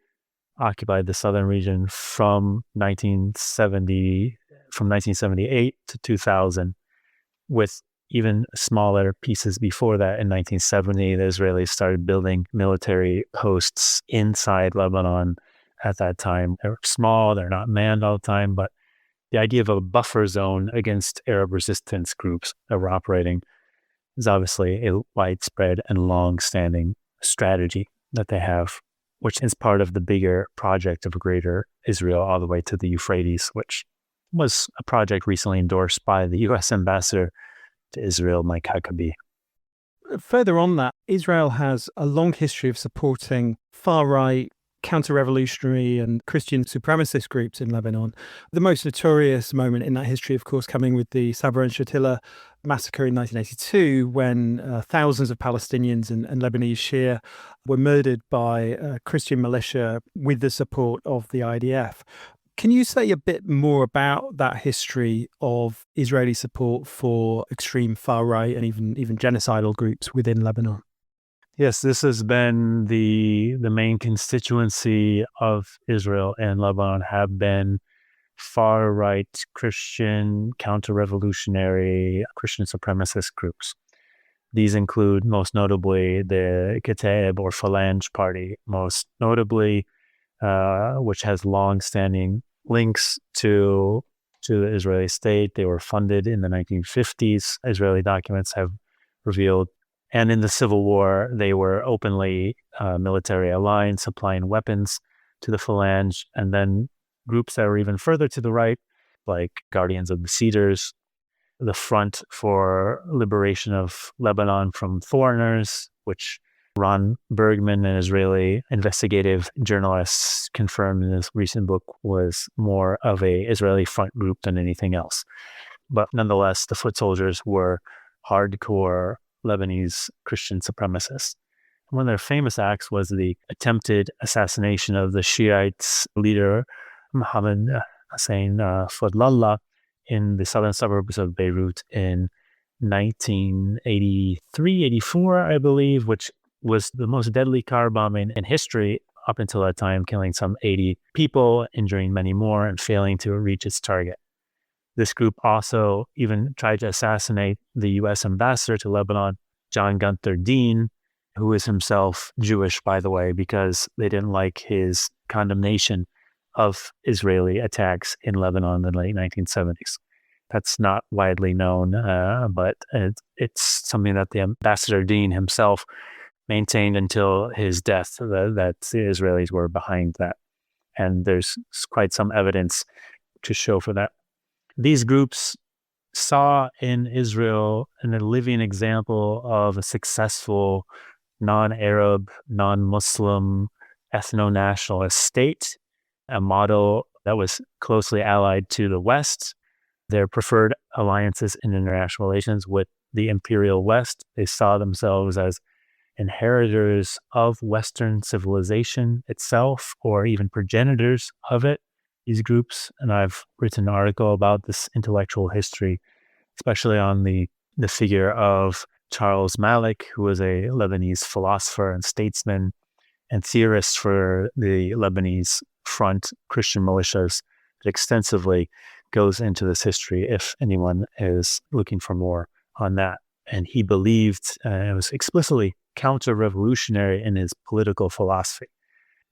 occupied, the southern region, from 1978 to 2000, with even smaller pieces before that. In 1970, the Israelis started building military posts inside Lebanon at that time. They're small, they're not manned all the time, but the idea of a buffer zone against Arab resistance groups that were operating is obviously a widespread and long-standing strategy that they have, which is part of the bigger project of a greater Israel all the way to the Euphrates, which was a project recently endorsed by the U.S. ambassador to Israel, Mike Huckabee. Further on that, Israel has a long history of supporting far-right, counter-revolutionary and Christian supremacist groups in Lebanon. The most notorious moment in that history, of course, coming with the Sabra and Shatila massacre in 1982, when thousands of Palestinians and Lebanese Shia were murdered by Christian militia with the support of the IDF. Can you say a bit more about that history of Israeli support for extreme far-right and even genocidal groups within Lebanon? Yes, this has been the main constituency of Israel and Lebanon, have been far-right Christian, counter-revolutionary, Christian supremacist groups. These include, most notably, the Kataib or Phalange Party, most notably, which has long-standing links to the Israeli state. They were funded in the 1950s, Israeli documents have revealed. And in the Civil War, they were openly military aligned, supplying weapons to the Phalange. And then groups that were even further to the right, like Guardians of the Cedars, the Front for Liberation of Lebanon from Foreigners, which Ron Bergman, an Israeli investigative journalist, confirmed in his recent book was more of a Israeli front group than anything else. But nonetheless, the foot soldiers were hardcore Lebanese Christian supremacists. One of their famous acts was the attempted assassination of the Shiites leader Mohammed Hussein Fadlallah in the southern suburbs of Beirut in 1983-84, I believe, which was the most deadly car bombing in history up until that time, killing some 80 people, injuring many more, and failing to reach its target. This group also even tried to assassinate the U.S. ambassador to Lebanon, John Gunther Dean, who is himself Jewish, by the way, because they didn't like his condemnation of Israeli attacks in Lebanon in the late 1970s. That's not widely known, but it's something that the ambassador Dean himself maintained until his death, that the Israelis were behind that. And there's quite some evidence to show for that. These groups saw in Israel a living example of a successful non-Arab, non-Muslim, ethno-nationalist state, a model that was closely allied to the West. Their preferred alliances in international relations with the imperial West. They saw themselves as inheritors of Western civilization itself, or even progenitors of it, these groups. And I've written an article about this intellectual history, especially on the figure of Charles Malik, who was a Lebanese philosopher and statesman and theorists for the Lebanese Front Christian militias that extensively goes into this history if anyone is looking for more on that. And he believed it was explicitly counter-revolutionary in his political philosophy,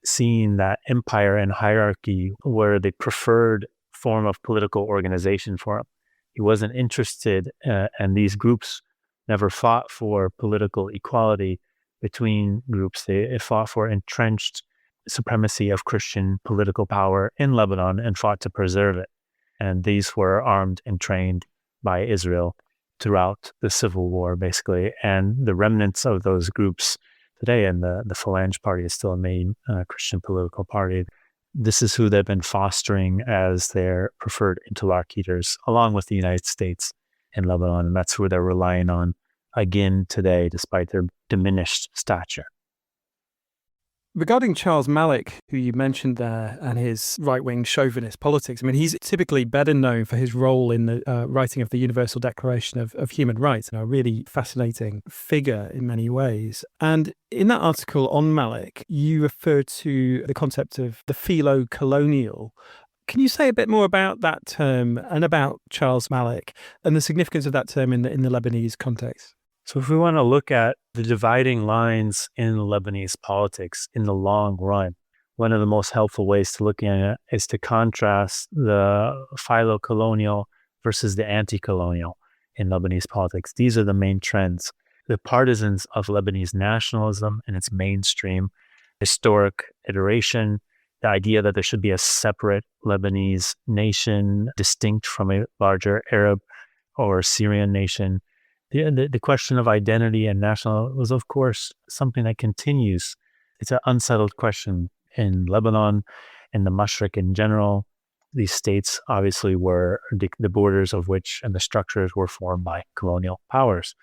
seeing that empire and hierarchy were the preferred form of political organization for him. He wasn't interested, and these groups never fought for political equality between groups. They fought for entrenched supremacy of Christian political power in Lebanon and fought to preserve it. And these were armed and trained by Israel throughout the civil war, basically. And the remnants of those groups today, and the Phalange Party is still a main Christian political party. This is who they've been fostering as their preferred interlocutors, along with the United States in Lebanon. And that's who they're relying on again today, despite their diminished stature. Regarding Charles Malik, who you mentioned there, and his right-wing chauvinist politics, I mean, he's typically better known for his role in the writing of the Universal Declaration of Human Rights, a really fascinating figure in many ways. And in that article on Malik, you refer to the concept of the philo-colonial. Can you say a bit more about that term and about Charles Malik and the significance of that term in the Lebanese context? So if we want to look at the dividing lines in Lebanese politics in the long run, one of the most helpful ways to look at it is to contrast the philo-colonial versus the anti-colonial in Lebanese politics. These are the main trends. The partisans of Lebanese nationalism and its mainstream historic iteration, the idea that there should be a separate Lebanese nation distinct from a larger Arab or Syrian nation. The question of identity and national was, of course, something that continues. It's an unsettled question in Lebanon, in the Mashriq in general. These states obviously were the borders of which and the structures were formed by colonial powers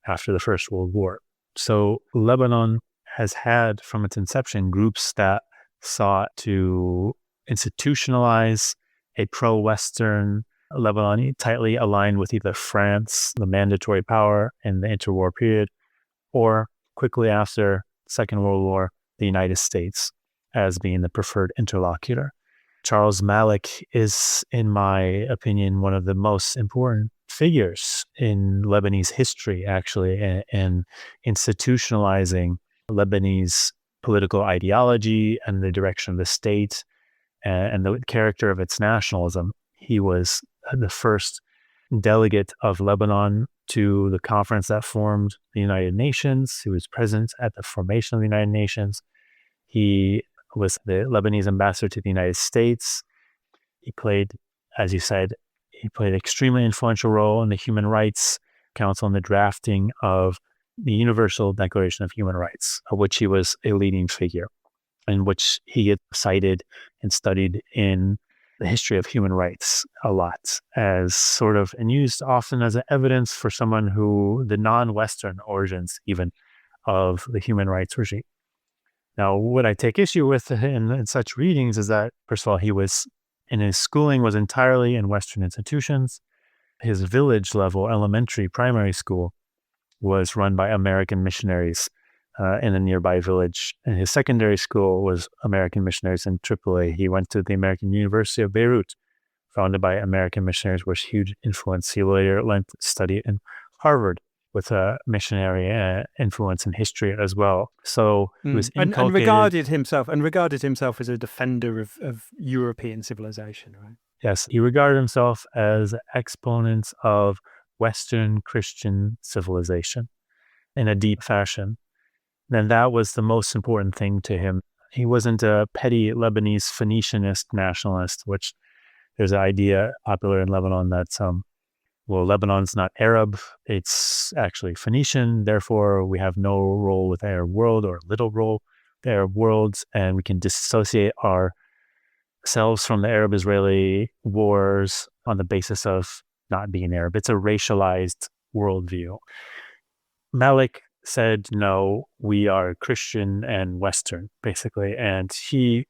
after the First World War. So Lebanon has had, from its inception, groups that sought to institutionalize a pro-Western Lebanon, tightly aligned with either France, the mandatory power in the interwar period, or quickly after Second World War, the United States as being the preferred interlocutor. Charles Malik is, in my opinion, one of the most important figures in Lebanese history, actually, in institutionalizing Lebanese political ideology and the direction of the state and the character of its nationalism. He was the first delegate of Lebanon to the conference that formed the United Nations. He was present at the formation of the United Nations. He was the Lebanese ambassador to the United States. He played, as you said, an extremely influential role in the Human Rights Council in the drafting of the Universal Declaration of Human Rights, of which he was a leading figure, in which he had cited and studied in the history of human rights a lot as sort of, and used often as an evidence for someone who, the non-Western origins even of the human rights regime. Now, what I take issue with in such readings is that, first of all, he was, in his schooling, was entirely in Western institutions. His village level elementary primary school was run by American missionaries in a nearby village. And his secondary school was American missionaries in Tripoli. He went to the American University of Beirut, founded by American missionaries, was huge influence. He later went to study in Harvard with a missionary influence in history as well. So he was inculcated. And regarded himself as a defender of European civilization, right? Yes, he regarded himself as exponents of Western Christian civilization in a deep fashion. Then that was the most important thing to him. He wasn't a petty Lebanese Phoenicianist nationalist, which there's an idea popular in Lebanon that, Lebanon's not Arab, it's actually Phoenician, therefore we have no role with the Arab world or little role with the Arab world, and we can dissociate ourselves from the Arab-Israeli wars on the basis of not being Arab. It's a racialized worldview. Malik said, no, we are Christian and Western, basically. And he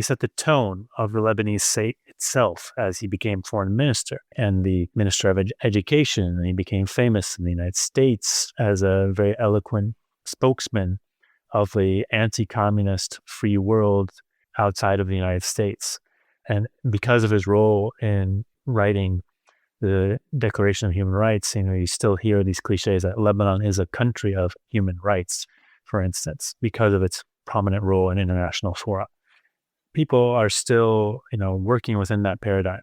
set the tone of the Lebanese state itself as he became foreign minister and the minister of education. And he became famous in the United States as a very eloquent spokesman of the anti-communist free world outside of the United States. And because of his role in writing the Declaration of Human Rights, you still hear these cliches that Lebanon is a country of human rights, for instance, because of its prominent role in international fora. People are still, working within that paradigm.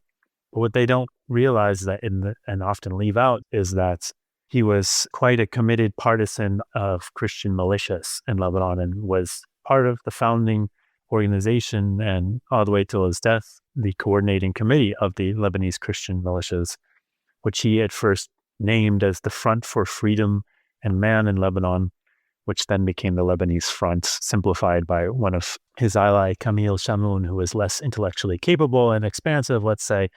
But what they don't realize and often leave out is that he was quite a committed partisan of Christian militias in Lebanon and was part of the founding organization and all the way till his death, the coordinating committee of the Lebanese Christian militias, which he at first named as the Front for Freedom and Man in Lebanon, which then became the Lebanese Front, simplified by one of his ally, Shamoun, who was less intellectually capable and expansive, let's say.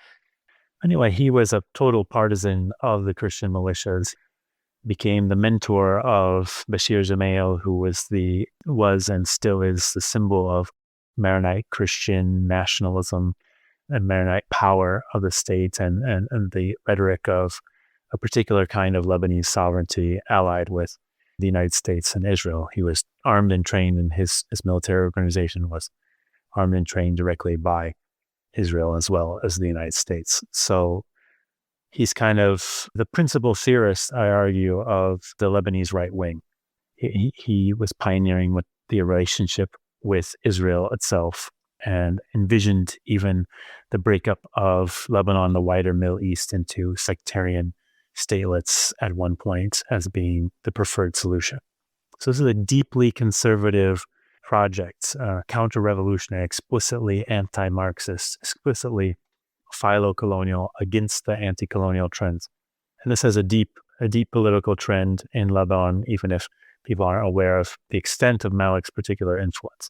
Anyway, he was a total partisan of the Christian militias, became the mentor of Bashir Gemayel, who was and still is the symbol of Maronite Christian nationalism and Maronite power of the state and the rhetoric of a particular kind of Lebanese sovereignty allied with the United States and Israel. He was armed and trained, and his military organization was armed and trained directly by Israel as well as the United States. So he's kind of the principal theorist, I argue, of the Lebanese right wing. He was pioneering with the relationship with Israel itself and envisioned even the breakup of Lebanon, the wider Middle East, into sectarian statelets at one point as being the preferred solution. So this is a deeply conservative project, counter-revolutionary, explicitly anti-Marxist, explicitly philo-colonial, against the anti-colonial trends. And this has a deep political trend in Lebanon, even if people aren't aware of the extent of Malik's particular influence.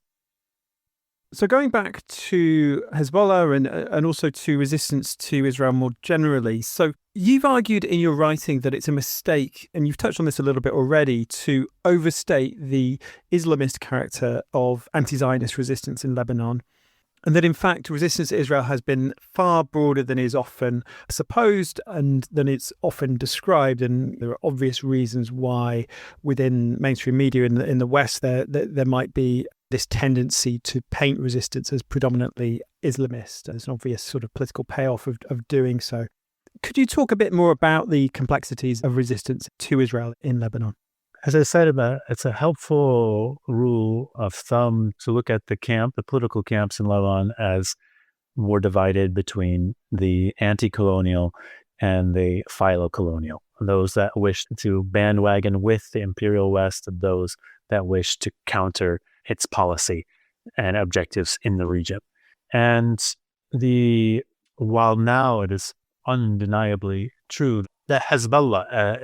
So going back to Hezbollah and also to resistance to Israel more generally, so you've argued in your writing that it's a mistake, and you've touched on this a little bit already, to overstate the Islamist character of anti-Zionist resistance in Lebanon, and that in fact resistance to Israel has been far broader than is often supposed and than it's often described. And there are obvious reasons why within mainstream media in the West there might be this tendency to paint resistance as predominantly Islamist. There's an obvious sort of political payoff of doing so. Could you talk a bit more about the complexities of resistance to Israel in Lebanon? As I said, it's a helpful rule of thumb to look at the political camps in Lebanon as more divided between the anti-colonial and the philo-colonial. Those that wish to bandwagon with the imperial West and those that wish to counter its policy and objectives in the region. And while now it is undeniably true that Hezbollah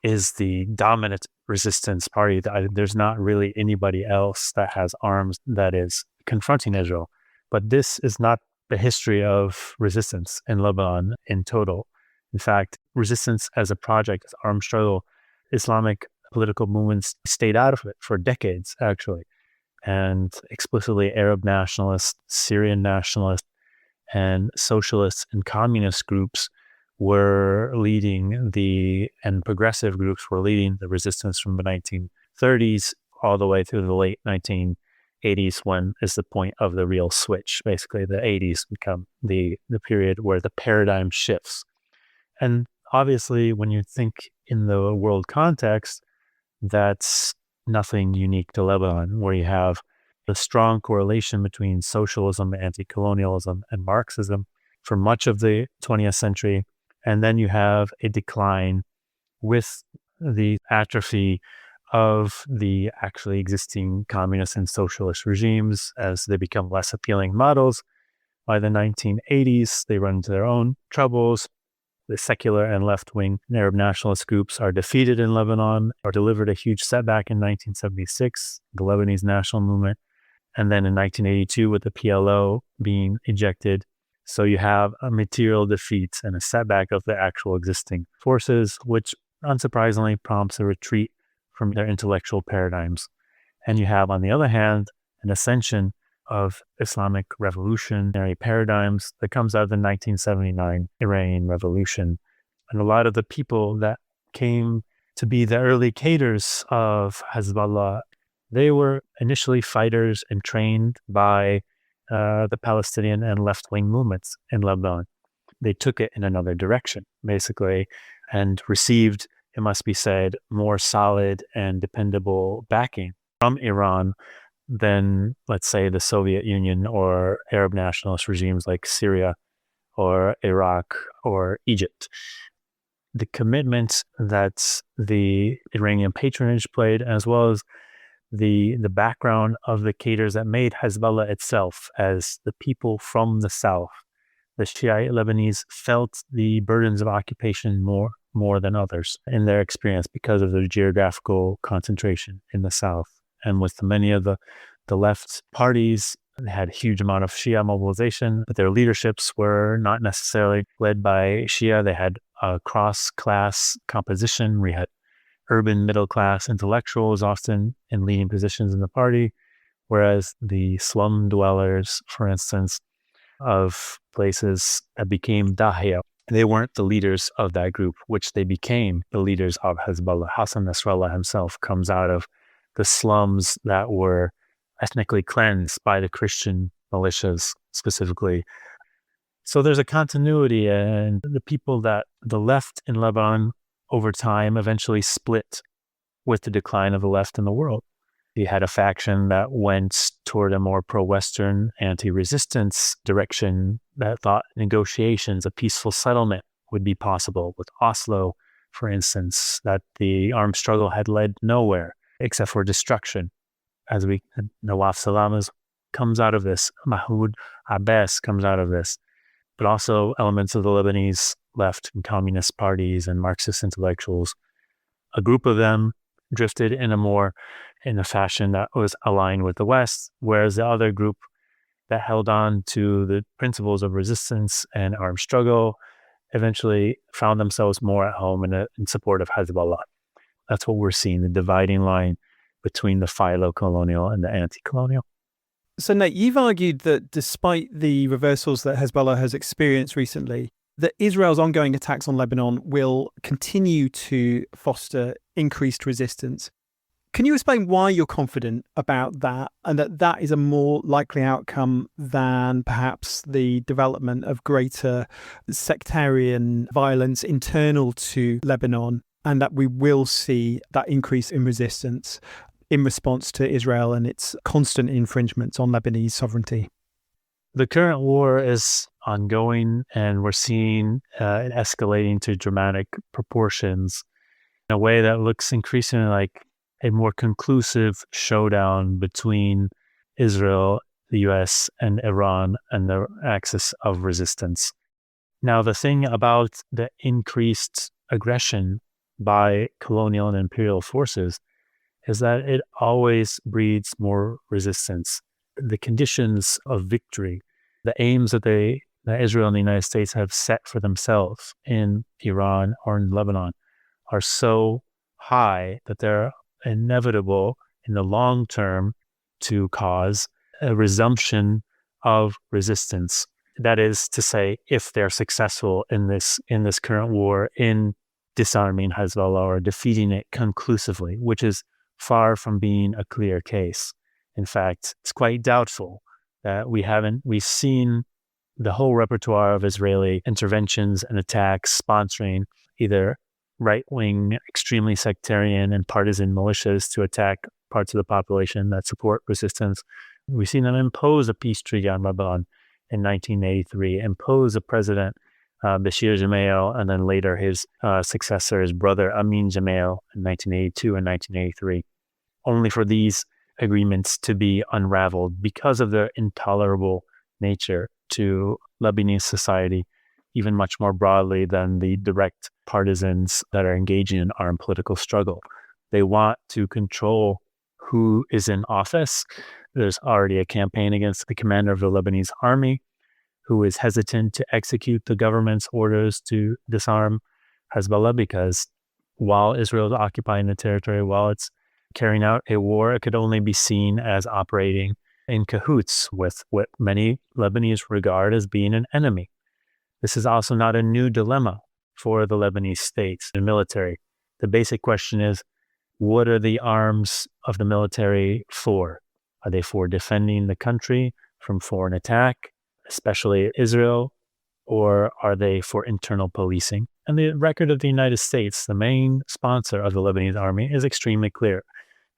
is the dominant resistance party, there's not really anybody else that has arms that is confronting Israel. But this is not the history of resistance in Lebanon in total. In fact, resistance as a project, as armed struggle, Islamic political movements stayed out of it for decades, actually. And explicitly Arab nationalists, Syrian nationalists, and socialist and communist groups were leading and progressive groups were leading the resistance from the 1930s all the way through the late 1980s, when is the point of the real switch. Basically, the 80s become the period where the paradigm shifts. And obviously, when you think in the world context, that's nothing unique to Lebanon, where you have the strong correlation between socialism, anti-colonialism, and Marxism for much of the 20th century. And then you have a decline with the atrophy of the actually existing communist and socialist regimes as they become less appealing models. By the 1980s, they run into their own troubles. The secular and left-wing Arab nationalist groups are defeated in Lebanon or delivered a huge setback in 1976, the Lebanese national movement, and then in 1982 with the PLO being ejected. So you have a material defeat and a setback of the actual existing forces, which unsurprisingly prompts a retreat from their intellectual paradigms. And you have, on the other hand, an ascension of Islamic revolutionary paradigms that comes out of the 1979 Iranian Revolution. And a lot of the people that came to be the early cadres of Hezbollah They were initially fighters and trained by the Palestinian and left-wing movements in Lebanon. They took it in another direction, basically, and received, it must be said, more solid and dependable backing from Iran than, let's say, the Soviet Union or Arab nationalist regimes like Syria or Iraq or Egypt. The commitment that the Iranian patronage played, as well as the background of the cadres that made Hezbollah itself as the people from the south. The Shiite Lebanese felt the burdens of occupation more than others in their experience because of their geographical concentration in the south. And with many of the left parties, they had a huge amount of Shia mobilization, but their leaderships were not necessarily led by Shia. They had a cross-class composition. We had urban middle-class intellectuals often in leading positions in the party, whereas the slum dwellers, for instance, of places that became Dahiya, they weren't the leaders of that group, which they became the leaders of Hezbollah. Hassan Nasrallah himself comes out of the slums that were ethnically cleansed by the Christian militias specifically. So there's a continuity, and the people that the left in Lebanon over time eventually split with the decline of the left in the world. You had a faction that went toward a more pro-Western, anti-resistance direction that thought negotiations, a peaceful settlement would be possible with Oslo, for instance, that the armed struggle had led nowhere except for destruction. As Nawaf Salam comes out of this, Mahmoud Abbas comes out of this, but also elements of the Lebanese left and communist parties and Marxist intellectuals. A group of them drifted in a fashion that was aligned with the West, whereas the other group that held on to the principles of resistance and armed struggle eventually found themselves more at home in support of Hezbollah. That's what we're seeing, the dividing line between the philo-colonial and the anti-colonial. So, Nate, you've argued that despite the reversals that Hezbollah has experienced recently, that Israel's ongoing attacks on Lebanon will continue to foster increased resistance. Can you explain why you're confident about that, and that is a more likely outcome than perhaps the development of greater sectarian violence internal to Lebanon, and that we will see that increase in resistance in response to Israel and its constant infringements on Lebanese sovereignty? The current war is ongoing, and we're seeing it escalating to dramatic proportions in a way that looks increasingly like a more conclusive showdown between Israel, the US, and Iran and the axis of resistance. Now, the thing about the increased aggression by colonial and imperial forces is that it always breeds more resistance. The conditions of victory, the aims that Israel and the United States have set for themselves in Iran or in Lebanon are so high that they're inevitable in the long term to cause a resumption of resistance. That is to say, if they're successful in this current war in disarming Hezbollah or defeating it conclusively, which is far from being a clear case. In fact, it's quite doubtful that we've seen the whole repertoire of Israeli interventions and attacks sponsoring either right-wing, extremely sectarian and partisan militias to attack parts of the population that support resistance. We've seen them impose a peace treaty on Lebanon in 1983, impose a president, Bashir Gemayel, and then later his successor, his brother Amin Gemayel in 1982 and 1983, only for these agreements to be unraveled because of their intolerable nature to Lebanese society, even much more broadly than the direct partisans that are engaging in armed political struggle. They want to control who is in office. There's already a campaign against the commander of the Lebanese army, who is hesitant to execute the government's orders to disarm Hezbollah, because while Israel is occupying the territory, while it's carrying out a war, it could only be seen as operating in cahoots with what many Lebanese regard as being an enemy. This is also not a new dilemma for the Lebanese state and military. The basic question is, what are the arms of the military for? Are they for defending the country from foreign attack, especially Israel, or are they for internal policing? And the record of the United States, the main sponsor of the Lebanese army, is extremely clear.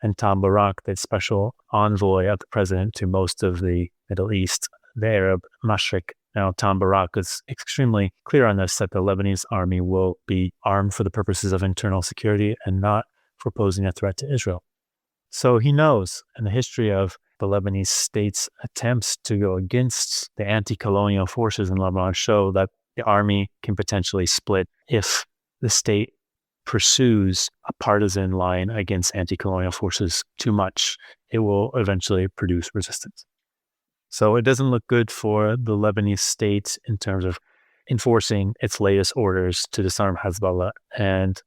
And Tom Barak, the special envoy of the president to most of the Middle East, the Arab Mashriq, now Tom Barak is extremely clear on this, that the Lebanese army will be armed for the purposes of internal security and not for posing a threat to Israel. So he knows, in the history of the Lebanese state's attempts to go against the anti-colonial forces in Lebanon show that the army can potentially split if the state pursues a partisan line against anti-colonial forces too much. It will eventually produce resistance. So it doesn't look good for the Lebanese state in terms of enforcing its latest orders to disarm Hezbollah. And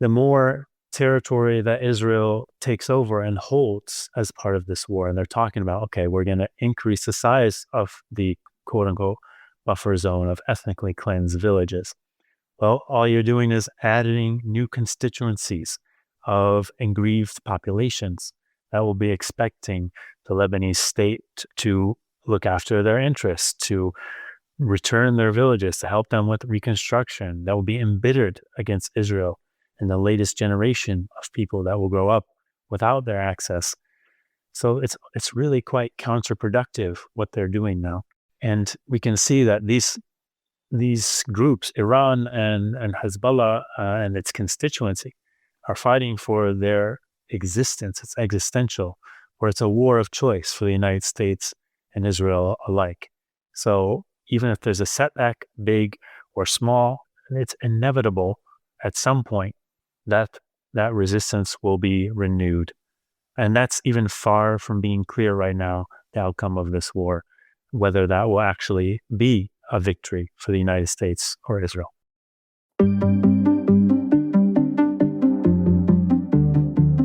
the more territory that Israel takes over and holds as part of this war, and they're talking about, okay, we're going to increase the size of the quote-unquote buffer zone of ethnically cleansed villages. Well, all you're doing is adding new constituencies of aggrieved populations that will be expecting the Lebanese state to look after their interests, to return their villages, to help them with reconstruction, that will be embittered against Israel and the latest generation of people that will grow up without their access. So it's really quite counterproductive what they're doing now. And we can see that these groups, Iran and Hezbollah and its constituency, are fighting for their existence. It's existential, where it's a war of choice for the United States and Israel alike. So even if there's a setback, big or small, it's inevitable at some point that resistance will be renewed. And that's even far from being clear right now, the outcome of this war, whether that will actually be a victory for the United States or Israel.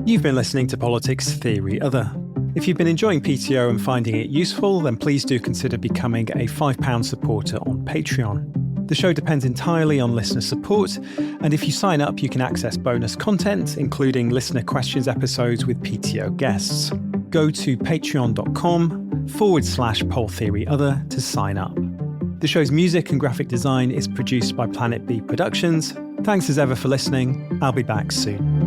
You've been listening to Politics Theory Other. If you've been enjoying PTO and finding it useful, then please do consider becoming a £5 supporter on Patreon. The show depends entirely on listener support, and if you sign up, you can access bonus content, including listener questions episodes with PTO guests. Go to patreon.com/poltheoryother to sign up. The show's music and graphic design is produced by Planet B Productions. Thanks as ever for listening. I'll be back soon.